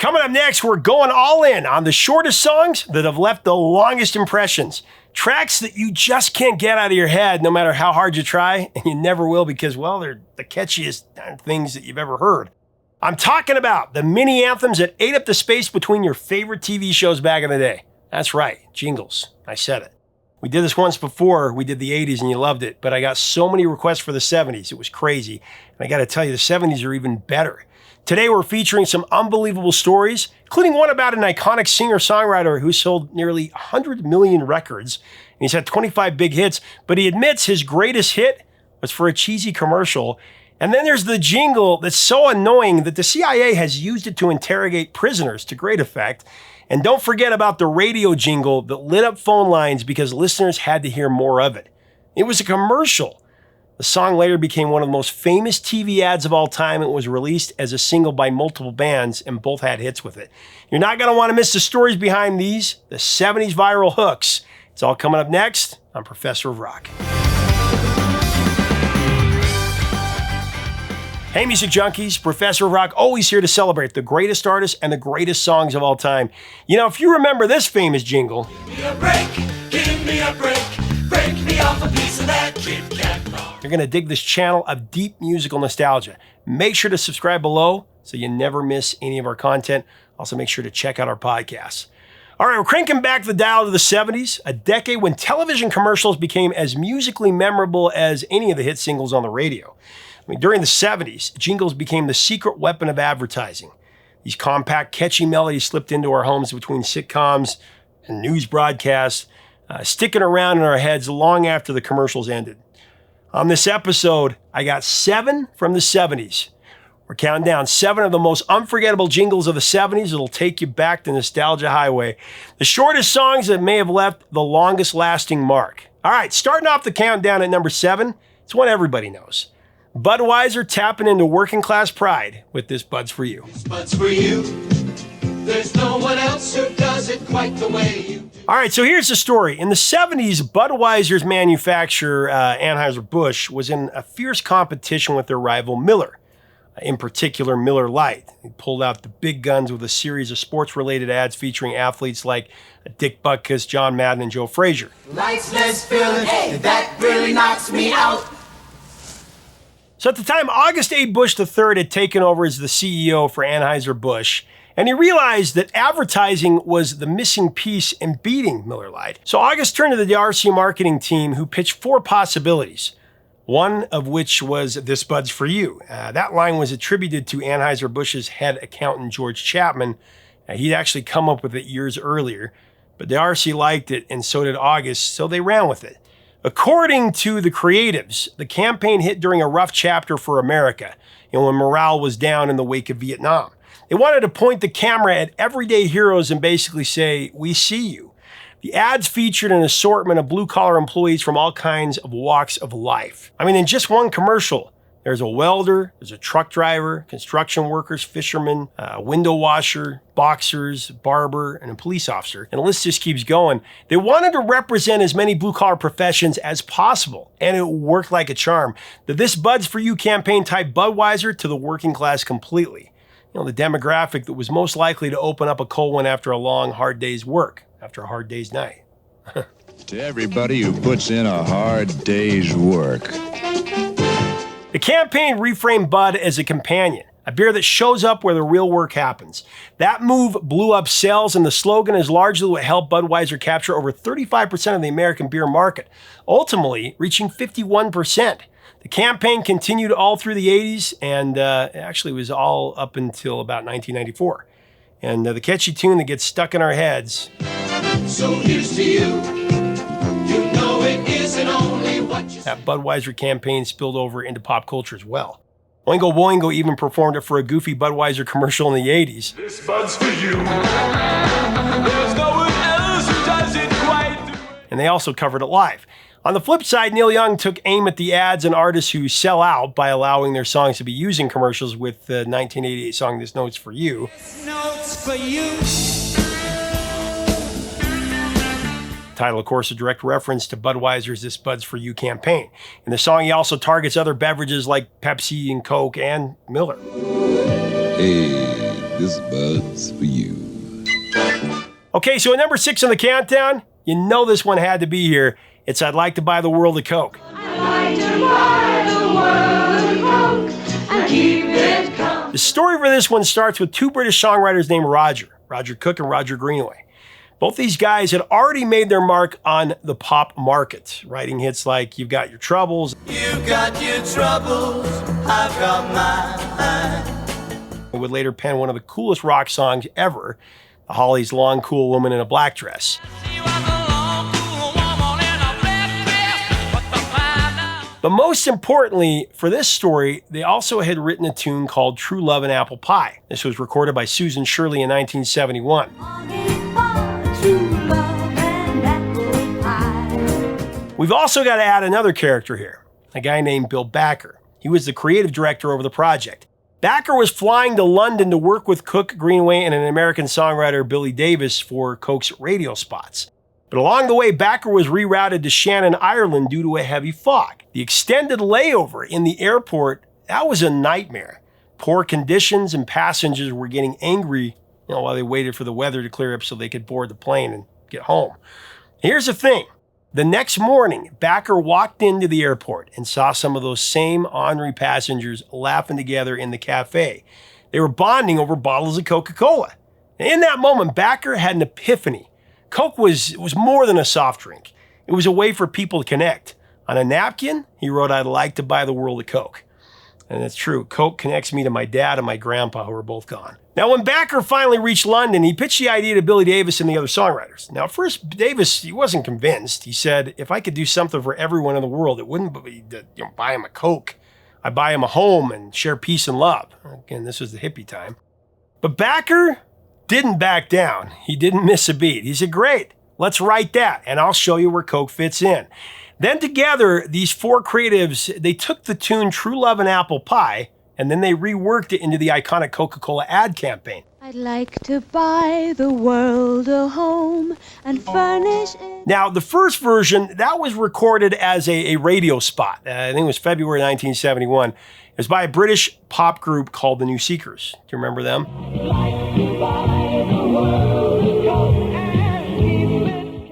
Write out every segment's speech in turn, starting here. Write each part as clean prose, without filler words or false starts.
Coming up next, we're going all in on the shortest songs that have left the longest impressions. Tracks that you just can't get out of your head no matter how hard you try, and you never will because, well, they're the catchiest things that you've ever heard. I'm talking about the mini-anthems that ate up the space between your favorite TV shows back in the day. That's right, jingles. I said it. We did this once before. We did the 80s and you loved it, but I got so many requests for the 70s. It was crazy. And I got to tell you, the 70s are even better. Today, we're featuring some unbelievable stories, including one about an iconic singer-songwriter who sold nearly 100 million records. And he's had 25 big hits, but he admits his greatest hit was for a cheesy commercial. And then there's the jingle that's so annoying that the CIA has used it to interrogate prisoners to great effect. And don't forget about the radio jingle that lit up phone lines because listeners had to hear more of it. It was a commercial. The song later became one of the most famous TV ads of all time. It was released as a single by multiple bands, and both had hits with it. You're not going to want to miss the stories behind these, the 70s viral hooks. It's all coming up next on Professor of Rock. Hey, music junkies, Professor of Rock, always here to celebrate the greatest artists and the greatest songs of all time. You know, if you remember this famous jingle. Give me a break, give me a break, break me off a piece of that Kit Kat bar. You're going to dig this channel of deep musical nostalgia. Make sure to subscribe below so you never miss any of our content. Also, make sure to check out our podcasts. All right, we're cranking back the dial to the 70s, a decade when television commercials became as musically memorable as any of the hit singles on the radio. I mean, during the 70s, jingles became the secret weapon of advertising. These compact, catchy melodies slipped into our homes between sitcoms and news broadcasts, sticking around in our heads long after the commercials ended. On this episode, I got 7 from the 70s. We're counting down 7 of the most unforgettable jingles of the 70s that'll take you back to nostalgia highway. The shortest songs that may have left the longest lasting mark. All right, starting off the countdown at number 7, it's one everybody knows. Budweiser tapping into working class pride with this Bud's For You. This Bud's for you. There's no one else who does it quite the way you do. All right, so here's the story. In the 70s, Budweiser's manufacturer, Anheuser-Busch, was in a fierce competition with their rival Miller. In particular, Miller Lite. They pulled out the big guns with a series of sports-related ads featuring athletes like Dick Butkus, John Madden, and Joe Frazier. Lights, let's fill it. Hey, that really knocks me out. So at the time, August A. Bush III had taken over as the CEO for Anheuser-Busch, and he realized that advertising was the missing piece in beating Miller Lite. So August turned to the RC marketing team, who pitched 4 possibilities, one of which was this Bud's For You. That line was attributed to Anheuser-Busch's head accountant, George Chapman. He'd actually come up with it years earlier, but the RC liked it, and so did August, so they ran with it. According to the creatives, the campaign hit during a rough chapter for America, when morale was down in the wake of Vietnam. They wanted to point the camera at everyday heroes and basically say, "We see you." The ads featured an assortment of blue-collar employees from all kinds of walks of life. I mean, in just one commercial, there's a welder, there's a truck driver, construction workers, fishermen, window washer, boxers, barber, and a police officer. And the list just keeps going. They wanted to represent as many blue-collar professions as possible, and it worked like a charm. The This Bud's For You campaign tied Budweiser to the working class completely. You know, the demographic that was most likely to open up a cold one after a long, hard day's work, after a hard day's night. To everybody who puts in a hard day's work. The campaign reframed Bud as a companion, a beer that shows up where the real work happens. That move blew up sales, and the slogan is largely what helped Budweiser capture over 35% of the American beer market, ultimately reaching 51%. The campaign continued all through the 80s, and actually was all up until about 1994. And the catchy tune that gets stuck in our heads. So here's to you. You know it isn't only what you That Budweiser campaign spilled over into pop culture as well. Oingo Boingo even performed it for a goofy Budweiser commercial in the 80s. This Bud's For You. There's no one else who does it quite the way. And they also covered it live. On the flip side, Neil Young took aim at the ads and artists who sell out by allowing their songs to be used in commercials with the 1988 song This Note's For You. notes for you. Title, of course, a direct reference to Budweiser's This Bud's For You campaign. In the song, he also targets other beverages like Pepsi and Coke and Miller. Hey, this bud's for you. Okay, so at number 6 on the countdown, you know this one had to be here. It's I'd Like to Buy the World a Coke. I'd like to buy the world a Coke and keep it calm. The story for this one starts with two British songwriters named Roger Cook and Roger Greenaway. Both these guys had already made their mark on the pop market, writing hits like You've Got Your Troubles. You've got your troubles, I've got mine. And would later pen one of the coolest rock songs ever, the Hollies' Long Cool Woman in a Black Dress. But most importantly, for this story, they also had written a tune called True Love and Apple Pie. This was recorded by Susan Shirley in 1971. We've also got to add another character here, a guy named Bill Backer. He was the creative director over the project. Backer was flying to London to work with Cook, Greenaway, and an American songwriter, Billy Davis, for Coke's radio spots. But along the way, Backer was rerouted to Shannon, Ireland due to a heavy fog. The extended layover in the airport, that was a nightmare. Poor conditions and passengers were getting angry, while they waited for the weather to clear up so they could board the plane and get home. Here's the thing. The next morning, Backer walked into the airport and saw some of those same ornery passengers laughing together in the cafe. They were bonding over bottles of Coca-Cola. And in that moment, Backer had an epiphany. Coke was more than a soft drink. It was a way for people to connect. On a napkin, he wrote, I'd like to buy the world a Coke. And it's true. Coke connects me to my dad and my grandpa, who are both gone. Now, when Backer finally reached London, he pitched the idea to Billy Davis and the other songwriters. Now, at first, Davis, he wasn't convinced. He said, if I could do something for everyone in the world, it wouldn't be to buy him a Coke. I'd buy him a home and share peace and love. Again, this was the hippie time. But Backer didn't back down. He didn't miss a beat. He said, great, let's write that, and I'll show you where Coke fits in. Then together, these four creatives, they took the tune True Love and Apple Pie, and then they reworked it into the iconic Coca-Cola ad campaign. I'd like to buy the world a home and furnish it. Now, the first version, that was recorded as a radio spot. I think it was February 1971. It was by a British pop group called the New Seekers. Do you remember them?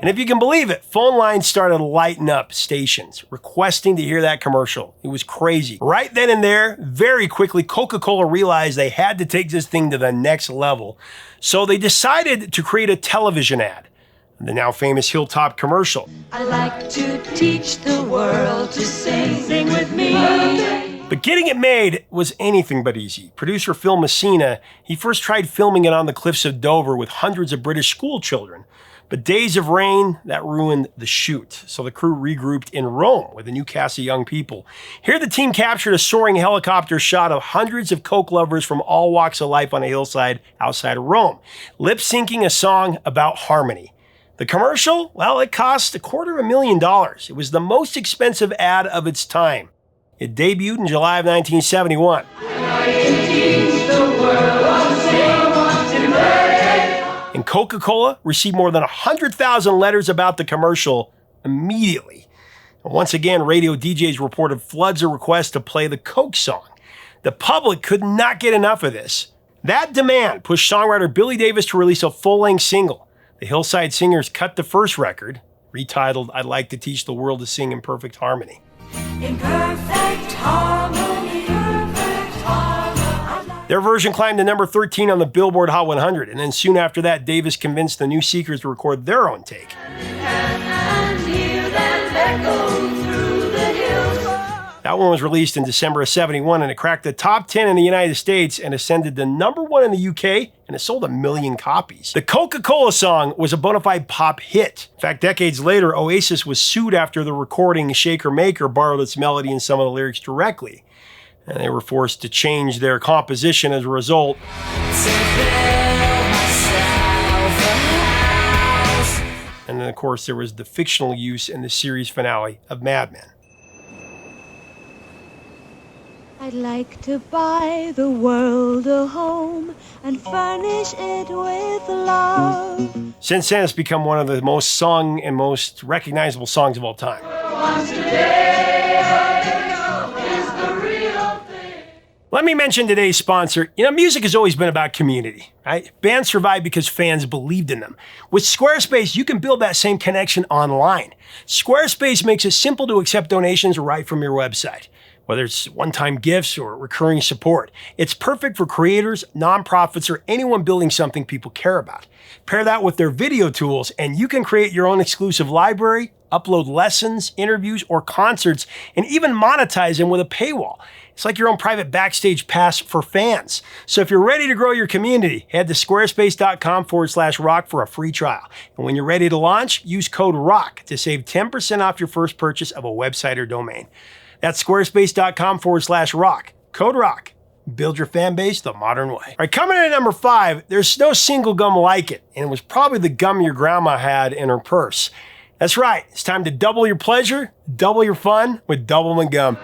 And if you can believe it, phone lines started lighting up stations, requesting to hear that commercial. It was crazy. Right then and there, very quickly, Coca-Cola realized they had to take this thing to the next level. So they decided to create a television ad, the now famous Hilltop commercial. I like to teach the world to sing with me. But getting it made was anything but easy. Producer Phil Messina, he first tried filming it on the cliffs of Dover with hundreds of British school children. But days of rain, that ruined the shoot. So the crew regrouped in Rome with a new cast of young people. Here the team captured a soaring helicopter shot of hundreds of Coke lovers from all walks of life on a hillside outside of Rome, lip-syncing a song about harmony. The commercial, well, it cost $250,000. It was the most expensive ad of its time. It debuted in July of 1971. And Coca-Cola received more than 100,000 letters about the commercial immediately. And once again, radio DJs reported floods of requests to play the Coke song. The public could not get enough of this. That demand pushed songwriter Billy Davis to release a full-length single. The Hillside Singers cut the first record, retitled I'd Like to Teach the World to Sing in Perfect Harmony. In perfect harmony, perfect harmony. Their version climbed to number 13 on the Billboard Hot 100, and then soon after that, Davis convinced the New Seekers to record their own take. And hear them echo through the hills. That one was released in December of 71, and it cracked the top 10 in the United States and ascended to number 1 in the UK, and it sold 1 million copies. The Coca-Cola song was a bona fide pop hit. In fact, decades later, Oasis was sued after the recording Shaker Maker borrowed its melody and some of the lyrics directly. And they were forced to change their composition as a result. And then, of course, there was the fictional use in the series finale of Mad Men. I'd like to buy the world a home and furnish it with love. Since then, it's become one of the most sung and most recognizable songs of all time. Let me mention today's sponsor. Music has always been about community, right? Bands survive because fans believed in them. With Squarespace, you can build that same connection online. Squarespace makes it simple to accept donations right from your website. Whether it's one-time gifts or recurring support, it's perfect for creators, nonprofits, or anyone building something people care about. Pair that with their video tools, and you can create your own exclusive library, upload lessons, interviews, or concerts, and even monetize them with a paywall. It's like your own private backstage pass for fans. So if you're ready to grow your community, head to squarespace.com/rock for a free trial. And when you're ready to launch, use code ROCK to save 10% off your first purchase of a website or domain. That's squarespace.com/rock. Code ROCK. Build your fan base the modern way. All right, coming in at number 5, there's no single gum like it, and it was probably the gum your grandma had in her purse. That's right, it's time to double your pleasure, double your fun with Doublemint Gum.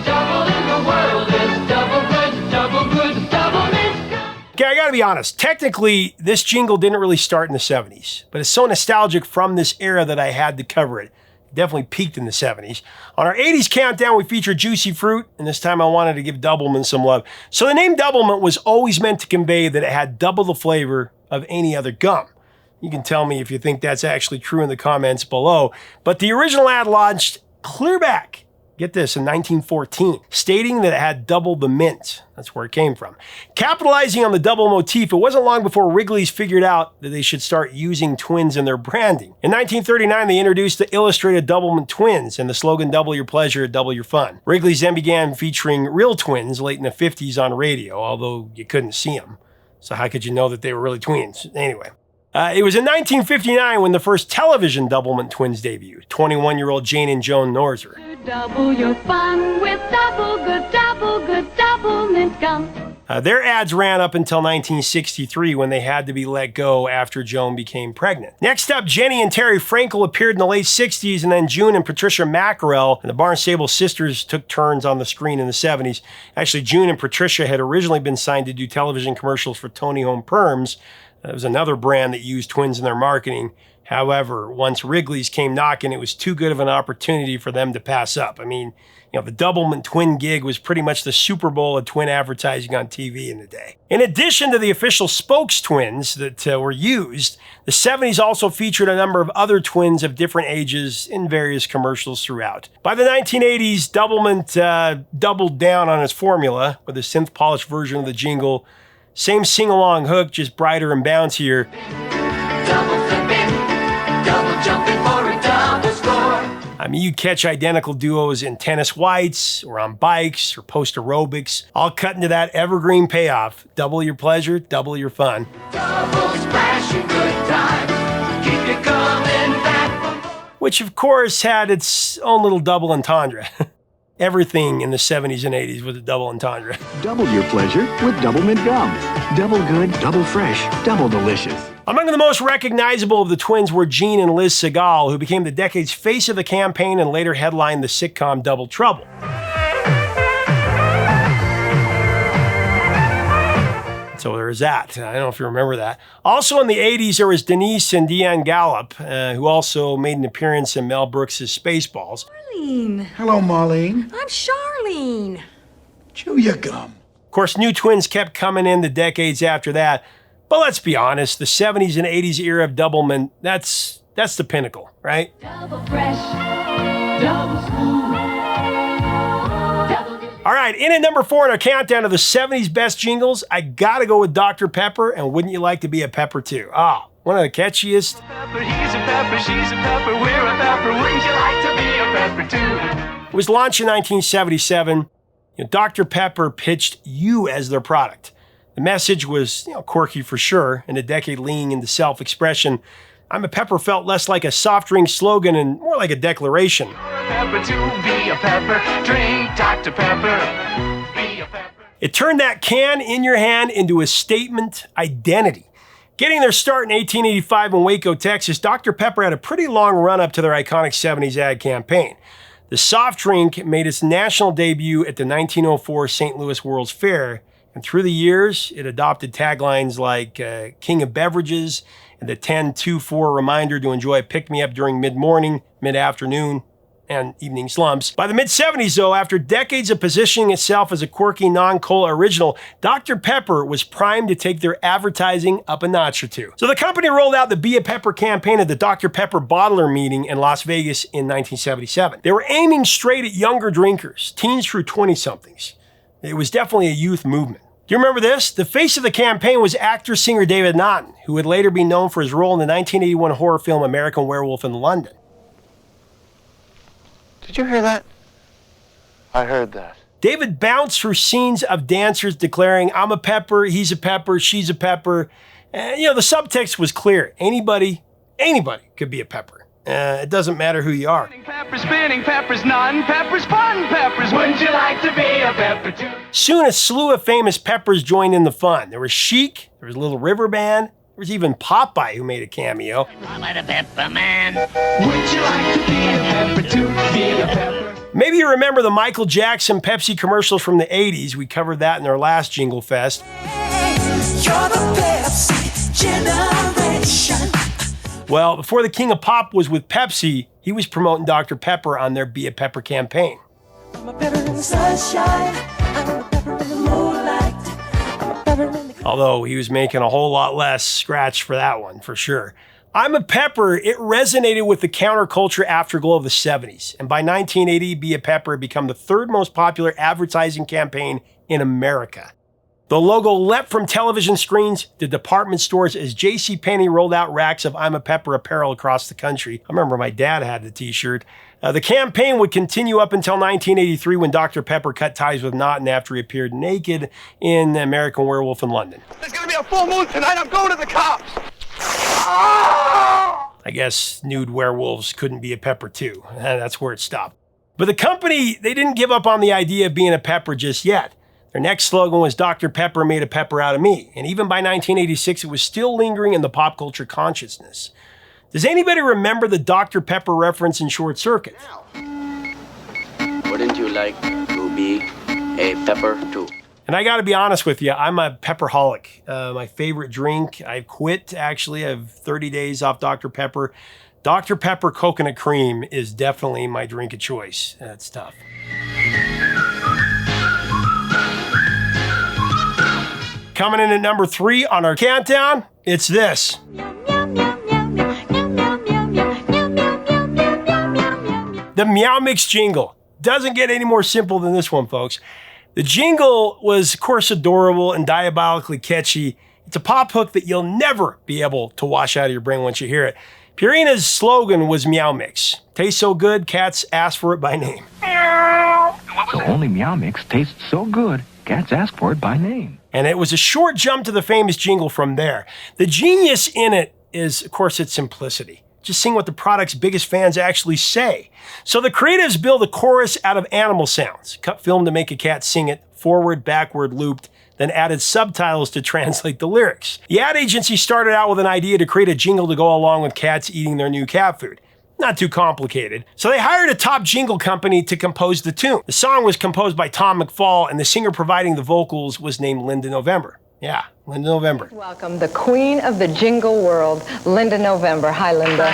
Double in the world is double good, double good, double mint gum. Okay, I gotta be honest, technically, this jingle didn't really start in the 70s, but it's so nostalgic from this era that I had to cover it. Definitely peaked in the 70s. On our 80s countdown, we featured Juicy Fruit, and this time I wanted to give Doublemint some love. So the name Doublemint was always meant to convey that it had double the flavor of any other gum. You can tell me if you think that's actually true in the comments below. But the original ad launched clear back, get this, in 1914, stating that it had double the mint. That's where it came from. Capitalizing on the double motif, it wasn't long before Wrigley's figured out that they should start using twins in their branding. In 1939, they introduced the illustrated Doublemint twins and the slogan, double your pleasure, double your fun. Wrigley's then began featuring real twins late in the 50s on radio, although you couldn't see them. So how could you know that they were really twins? Anyway. It was in 1959 when the first television Doublemint twins debuted, 21-year-old Jane and Joan Norzer. Double your fun with double good Doublemint Gum. Their ads ran up until 1963 when they had to be let go after Joan became pregnant. Next up, Jenny and Terry Frankel appeared in the late 60s, and then June and Patricia Mackerel and the Barnstable sisters took turns on the screen in the 70s. Actually, June and Patricia had originally been signed to do television commercials for Tony Home Perms. It was another brand that used twins in their marketing. However, once Wrigley's came knocking, it was too good of an opportunity for them to pass up. I mean, the Doublemint twin gig was pretty much the Super Bowl of twin advertising on TV in the day. In addition to the official spokes twins that were used, the 70s also featured a number of other twins of different ages in various commercials throughout. By the 1980s, Doublemint doubled down on its formula with a synth-polished version of the jingle. Same sing-along hook, just brighter and bouncier. Double flipping, double jumping for a double score. I mean, you'd catch identical duos in tennis whites, or on bikes, or post aerobics, all cut into that evergreen payoff. Double your pleasure, double your fun. Double splash and good times. Keep you coming back for more. Which, of course, had its own little double entendre. Everything in the 70s and 80s was a double entendre. Double your pleasure with Doublemint Gum. Double good, double fresh, double delicious. Among the most recognizable of the twins were Gene and Liz Segal, who became the decade's face of the campaign and later headlined the sitcom Double Trouble. So there's that. I don't know if you remember that. Also in the 80s, there was Denise and Deanne Gallup, who also made an appearance in Mel Brooks' Spaceballs. Marlene. Hello, Marlene. I'm Charlene. Chew your gum. Of course, new twins kept coming in the decades after that. But let's be honest, the 70s and 80s era of Doublemint, that's the pinnacle, right? Double fresh, double smooth, double good. All right, in at number 4 in our countdown of the 70s best jingles, I gotta go with Dr. Pepper, and wouldn't you like to be a pepper too? One of the catchiest. Pepper, he's a pepper, she's a pepper, we're a pepper, wouldn't you like to be a pepper too? It was launched in 1977. Dr. Pepper pitched you as their product. The message was, quirky for sure, and a decade leaning into self-expression. I'm a Pepper felt less like a soft drink slogan and more like a declaration. You're a pepper to be a pepper, drink Dr. Pepper, be a pepper. It turned that can in your hand into a statement identity. Getting their start in 1885 in Waco, Texas, Dr. Pepper had a pretty long run up to their iconic 70s ad campaign. The soft drink made its national debut at the 1904 St. Louis World's Fair, and through the years, it adopted taglines like King of Beverages and the 10-2-4 reminder to enjoy a pick-me-up during mid-morning, mid-afternoon, and Evening Slumps. By the mid-70s, though, after decades of positioning itself as a quirky non-cola original, Dr. Pepper was primed to take their advertising up a notch or two. So the company rolled out the Be a Pepper campaign at the Dr. Pepper bottler meeting in Las Vegas in 1977. They were aiming straight at younger drinkers, teens through 20-somethings. It was definitely a youth movement. Do you remember this? The face of the campaign was actor-singer David Naughton, who would later be known for his role in the 1981 horror film American Werewolf in London. Did you hear that? I heard that. David bounced through scenes of dancers declaring, I'm a pepper, he's a pepper, she's a pepper. And, the subtext was clear. Anybody could be a pepper. It doesn't matter who you are. Spinning peppers, non-peppers, fun peppers. Wouldn't you like to be a pepper too? Soon a slew of famous peppers joined in the fun. There was Chic, there was Little River Band, there was even Popeye who made a cameo. I'm a pepper man. Wouldn't you like to be a pepper too? Be a pepper. Maybe you remember the Michael Jackson Pepsi commercials from the 80s. We covered that in our last Jingle Fest. You're the Pepsi generation. Well, before the King of Pop was with Pepsi, he was promoting Dr. Pepper on their Be a Pepper campaign. I'm a pepper in the sunshine. I'm a pepper in the moonlight. I'm a pepper in the... Although he was making a whole lot less scratch for that one, for sure. I'm a Pepper, it resonated with the counterculture afterglow of the 70s. And by 1980, Be a Pepper had become the third most popular advertising campaign in America. The logo leapt from television screens to department stores as JCPenney rolled out racks of I'm a Pepper apparel across the country. I remember my dad had the t-shirt. The campaign would continue up until 1983 when Dr. Pepper cut ties with Naughton after he appeared naked in American Werewolf in London. There's gonna be a full moon tonight. I'm going to the cops. I guess nude werewolves couldn't be a pepper too. That's where it stopped. But the company, they didn't give up on the idea of being a pepper just yet. Their next slogan was Dr. Pepper made a pepper out of me. And even by 1986, it was still lingering in the pop culture consciousness. Does anybody remember the Dr. Pepper reference in Short Circuit? Wouldn't you like to be a pepper too? And I gotta be honest with you, I'm a pepperholic. My favorite drink, I've quit actually. I have 30 days off Dr. Pepper. Dr. Pepper coconut cream is definitely my drink of choice. That's tough. Coming in at number 3 on our countdown, it's this. The Meow Mix jingle. Doesn't get any more simple than this one, folks. The jingle was, of course, adorable and diabolically catchy. It's a pop hook that you'll never be able to wash out of your brain once you hear it. Purina's slogan was Meow Mix. Tastes so good, cats ask for it by name. So only Meow Mix tastes so good, cats ask for it by name. And it was a short jump to the famous jingle from there. The genius in it is, of course, its simplicity. Just sing what the product's biggest fans actually say. So the creatives built a chorus out of animal sounds, cut film to make a cat sing it, forward, backward, looped, then added subtitles to translate the lyrics. The ad agency started out with an idea to create a jingle to go along with cats eating their new cat food. Not too complicated. So they hired a top jingle company to compose the tune. The song was composed by Tom McFall, and the singer providing the vocals was named Linda November. Yeah, Linda November. Welcome, the queen of the jingle world, Linda November. Hi, Linda.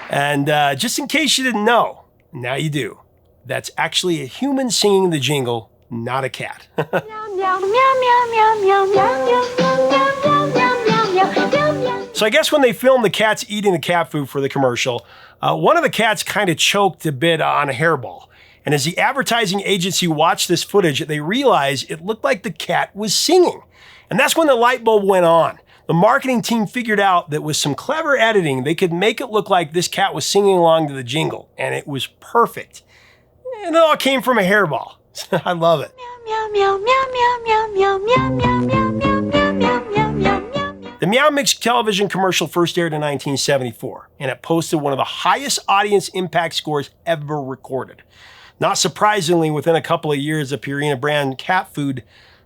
And just in case you didn't know, now you do. That's actually a human singing the jingle, not a cat. So I guess when they filmed the cats eating the cat food for the commercial, one of the cats kind of choked a bit on a hairball. And as the advertising agency watched this footage, they realized it looked like the cat was singing. And that's when the light bulb went on. The marketing team figured out that with some clever editing, they could make it look like this cat was singing along to the jingle. And it was perfect. And it all came from a hairball. I love it. The Meow Mix television commercial first aired in 1974, and it posted one of the highest audience impact scores ever recorded. Not surprisingly, within a couple of years, the Purina brand cat food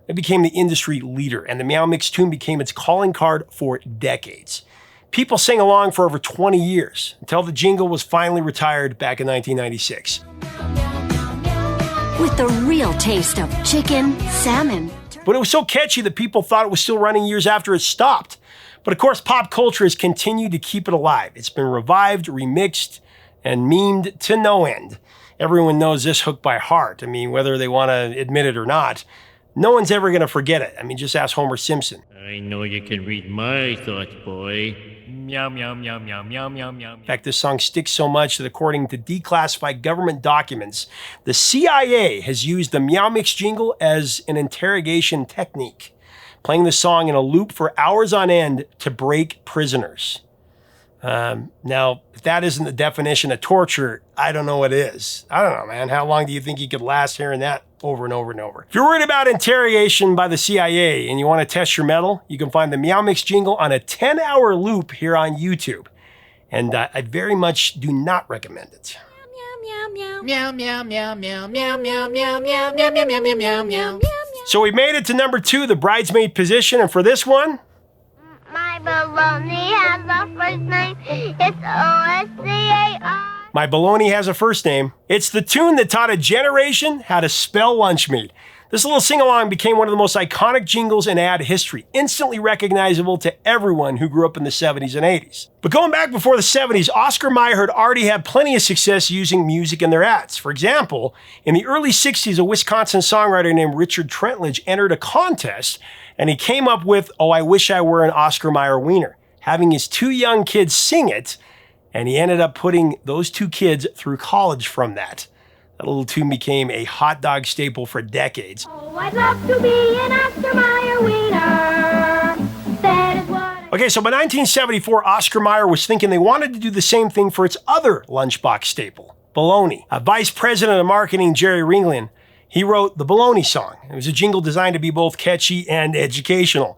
it became the industry leader, and the Meow Mix tune became its calling card for decades. People sang along for over 20 years, until the jingle was finally retired back in 1996. With the real taste of chicken, salmon. But it was so catchy that people thought it was still running years after it stopped. But of course, pop culture has continued to keep it alive. It's been revived, remixed, and memed to no end. Everyone knows this hook by heart. I mean, whether they want to admit it or not, no one's ever going to forget it. I mean, just ask Homer Simpson. I know you can read my thoughts, boy. Meow, meow, meow, meow, meow, meow, meow. In fact, this song sticks so much that according to declassified government documents, the CIA has used the Meow Mix jingle as an interrogation technique, playing the song in a loop for hours on end to break prisoners. Now, if that isn't the definition of torture, I don't know what is. I don't know, man. How long do you think you could last hearing that over and over and over? If you're worried about interrogation by the CIA and you want to test your mettle, you can find the Meow Mix jingle on a 10-hour loop here on YouTube. And I very much do not recommend it. Meow, meow, meow, meow, meow, meow, meow, meow, meow, meow, meow, meow, meow, meow. So we made it to number 2, the bridesmaid position, and for this one, my baloney has a first name. It's O-S-C-A-R. My baloney has a first name. It's the tune that taught a generation how to spell lunch meat. This little sing-along became one of the most iconic jingles in ad history, instantly recognizable to everyone who grew up in the 70s and 80s. But going back before the 70s, Oscar Mayer had already had plenty of success using music in their ads. For example, in the early 60s, a Wisconsin songwriter named Richard Trentledge entered a contest, and he came up with "Oh, I Wish I Were an Oscar Mayer Wiener," having his 2 young kids sing it, and he ended up putting those 2 kids through college from that. That little tune became a hot dog staple for decades. Oh, I'd love to be an Oscar Mayer wiener. That is what. Okay, so by 1974, Oscar Mayer was thinking they wanted to do the same thing for its other lunchbox staple, bologna. Vice President of Marketing Jerry Ringlin, he wrote the Bologna song. It was a jingle designed to be both catchy and educational.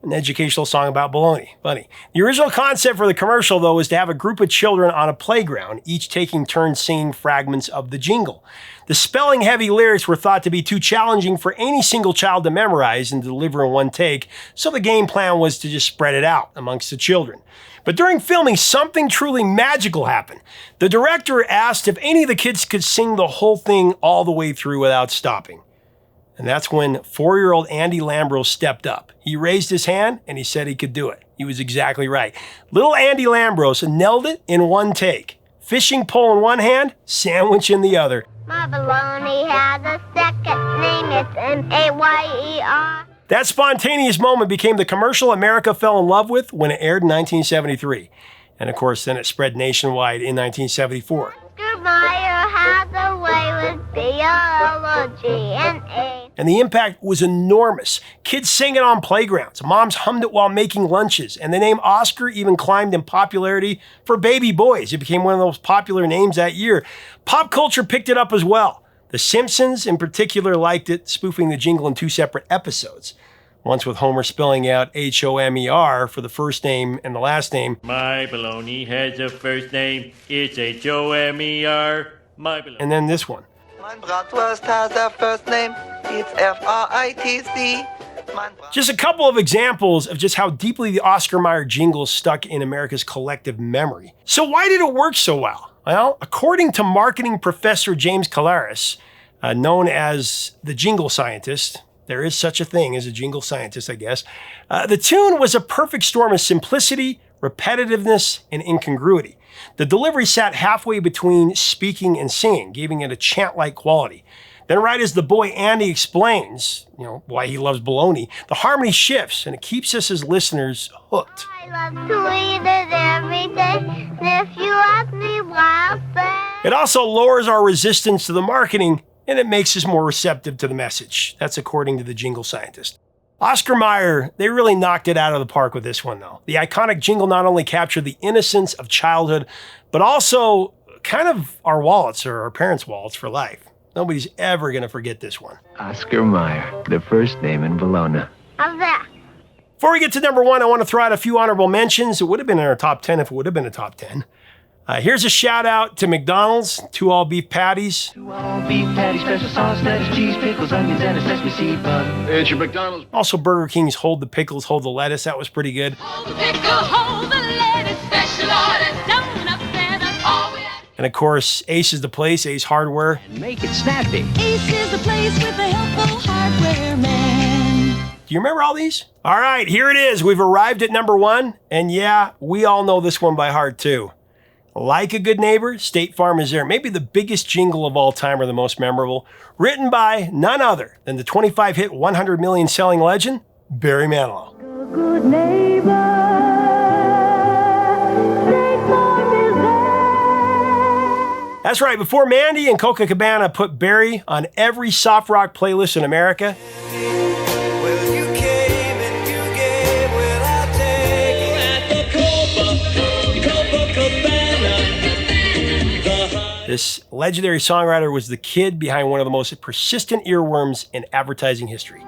An educational song about bologna. Funny. The original concept for the commercial, though, was to have a group of children on a playground, each taking turns singing fragments of the jingle. The spelling-heavy lyrics were thought to be too challenging for any single child to memorize and deliver in one take, so the game plan was to just spread it out amongst the children. But during filming, something truly magical happened. The director asked if any of the kids could sing the whole thing all the way through without stopping. And that's when 4-year-old Andy Lambros stepped up. He raised his hand and he said he could do it. He was exactly right. Little Andy Lambros nailed it in one take. Fishing pole in one hand, sandwich in the other. My baloney has a second name. It's M-A-Y-E-R. That spontaneous moment became the commercial America fell in love with when it aired in 1973. And of course, then it spread nationwide in 1974. Oscar Mayer has a way with B-O-L-O-G-N-A. And the impact was enormous. Kids sang it on playgrounds. Moms hummed it while making lunches. And the name Oscar even climbed in popularity for baby boys. It became one of the most popular names that year. Pop culture picked it up as well. The Simpsons in particular liked it, spoofing the jingle in 2 separate episodes. Once with Homer spelling out H-O-M-E-R for the first name and the last name. My baloney has a first name. It's H-O-M-E-R. My baloney. And then this one. Mein Bratwurst has a first name. It's F-R-I-T-C. Just a couple of examples of just how deeply the Oscar Mayer jingle stuck in America's collective memory. So why did it work so well? Well, according to marketing professor James Calaris, known as the jingle scientist, there is such a thing as a jingle scientist, I guess, the tune was a perfect storm of simplicity, repetitiveness, and incongruity. The delivery sat halfway between speaking and singing, giving it a chant-like quality. Then right as the boy Andy explains, why he loves bologna, the harmony shifts and it keeps us as listeners hooked. I love to eat it every day. And if you ask me why, I'll say. It also lowers our resistance to the marketing and it makes us more receptive to the message. That's according to the jingle scientist. Oscar Mayer, they really knocked it out of the park with this one, though. The iconic jingle not only captured the innocence of childhood, but also kind of our wallets or our parents' wallets for life. Nobody's ever going to forget this one. Oscar Mayer, the first name in Bologna. How's that? Before we get to number 1, I want to throw out a few honorable mentions. It would have been in our top 10 if it would have been a top 10. Here's a shout out to McDonald's, 2 all-beef patties. 2 all-beef patties, special sauce, lettuce, cheese, pickles, onions, and a sesame seed bun. It's your McDonald's. Also Burger King's Hold the Pickles, Hold the Lettuce. That was pretty good. Hold the pickle, hold the lettuce, special orders, donuts, and that's all we have. And of course, Ace is the place, Ace Hardware. And make it snappy. Ace is the place with the helpful hardware man. Do you remember all these? All right, here it is. We've arrived at number 1. And yeah, we all know this one by heart too. Like a Good Neighbor, State Farm is there. Maybe the biggest jingle of all time or the most memorable. Written by none other than the 25-hit, 100 million selling legend, Barry Manilow. Good neighbor, State Farm is there. That's right, before Mandy and Coca Cabana put Barry on every soft rock playlist in America, this legendary songwriter was the kid behind one of the most persistent earworms in advertising history.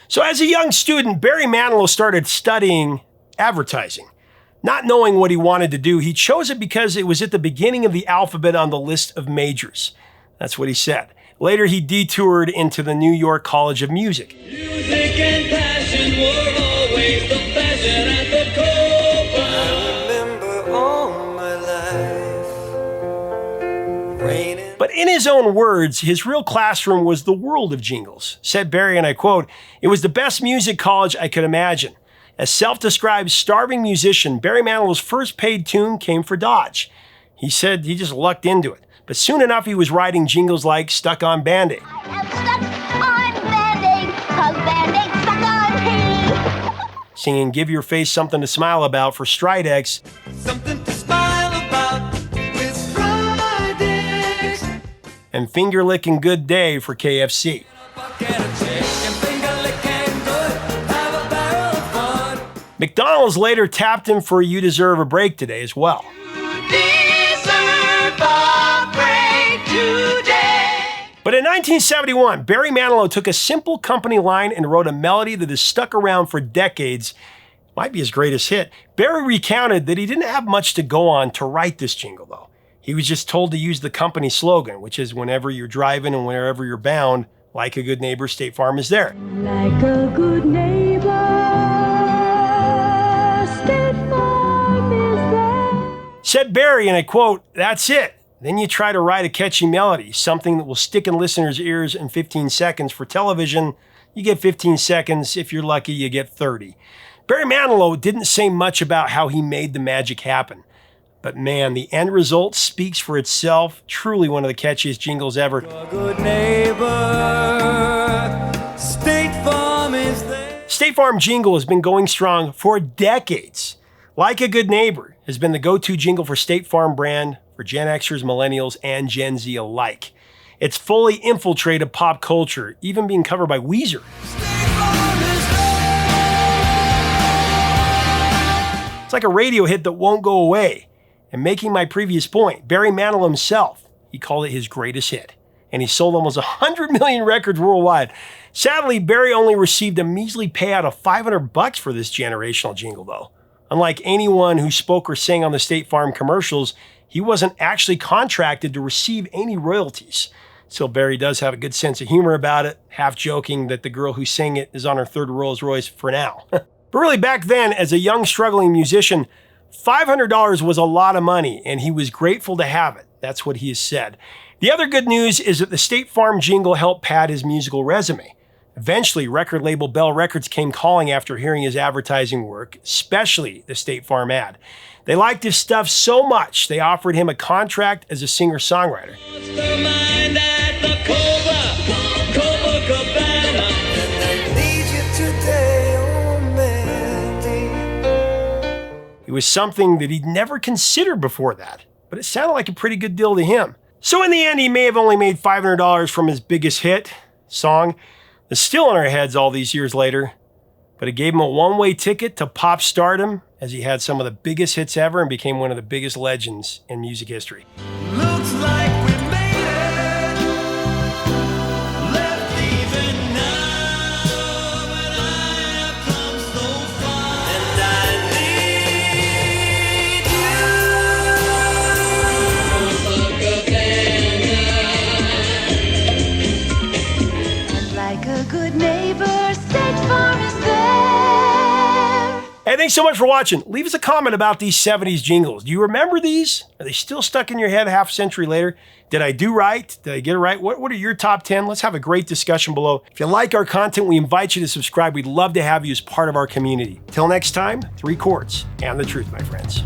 So as a young student, Barry Manilow started studying advertising. Not knowing what he wanted to do, he chose it because it was at the beginning of the alphabet on the list of majors. That's what he said. Later, he detoured into the New York College of Music. Music and passion were always the fashion at the core. But in his own words, his real classroom was the world of jingles. Said Barry, and I quote, "It was the best music college I could imagine. As self-described starving musician, Barry Manilow's first paid tune came for Dodge. He said he just lucked into it. But soon enough, he was writing jingles like Stuck on Band-Aid. Singing Give Your Face Something to Smile About for Stridex. Something to smile about with Stridex. And Finger Licking Good Day for KFC. McDonald's later tapped him for You Deserve a Break Today as well. But in 1971, Barry Manilow took a simple company line and wrote a melody that has stuck around for decades. Might be his greatest hit. Barry recounted that he didn't have much to go on to write this jingle, though. He was just told to use the company slogan, which is whenever you're driving and wherever you're bound, like a good neighbor, State Farm is there. Like a good neighbor, State Farm is there. Said Barry, and I quote, "That's it. Then you try to write a catchy melody, something that will stick in listeners' ears in 15 seconds. For television, you get 15 seconds. If you're lucky, you get 30. Barry Manilow didn't say much about how he made the magic happen. But man, the end result speaks for itself. Truly one of the catchiest jingles ever. Good neighbor, State Farm is there. State Farm jingle has been going strong for decades. Like a Good Neighbor has been the go-to jingle for State Farm brand for Gen Xers, Millennials, and Gen Z alike. It's fully infiltrated pop culture, even being covered by Weezer. It's like a radio hit that won't go away. And making my previous point, Barry Manilow himself, he called it his greatest hit. And he sold almost 100 million records worldwide. Sadly, Barry only received a measly payout of $500 for this generational jingle, though. Unlike anyone who spoke or sang on the State Farm commercials, he wasn't actually contracted to receive any royalties. So Barry does have a good sense of humor about it, half joking that the girl who sang it is on her third Rolls Royce for now. But really back then, as a young struggling musician, $500 was a lot of money, and he was grateful to have it. That's what he has said. The other good news is that the State Farm jingle helped pad his musical resume. Eventually, record label Bell Records came calling after hearing his advertising work, especially the State Farm ad. They liked his stuff so much, they offered him a contract as a singer-songwriter. It was something that he'd never considered before that, but it sounded like a pretty good deal to him. So in the end, he may have only made $500 from his biggest hit song. It's still in our heads all these years later, but it gave him a one-way ticket to pop stardom as he had some of the biggest hits ever and became one of the biggest legends in music history. Looks like we made it. Left even now, but I have come so far, and I need you. And like a good neighbor, State Farm is there. Hey, thanks so much for watching. Leave us a comment about these 70s jingles. Do you remember these? Are they still stuck in your head half a century later? Did I do right? Did I get it right? What are your top 10? Let's have a great discussion below. If you like our content, we invite you to subscribe. We'd love to have you as part of our community. Till next time, 3 chords and the truth, my friends.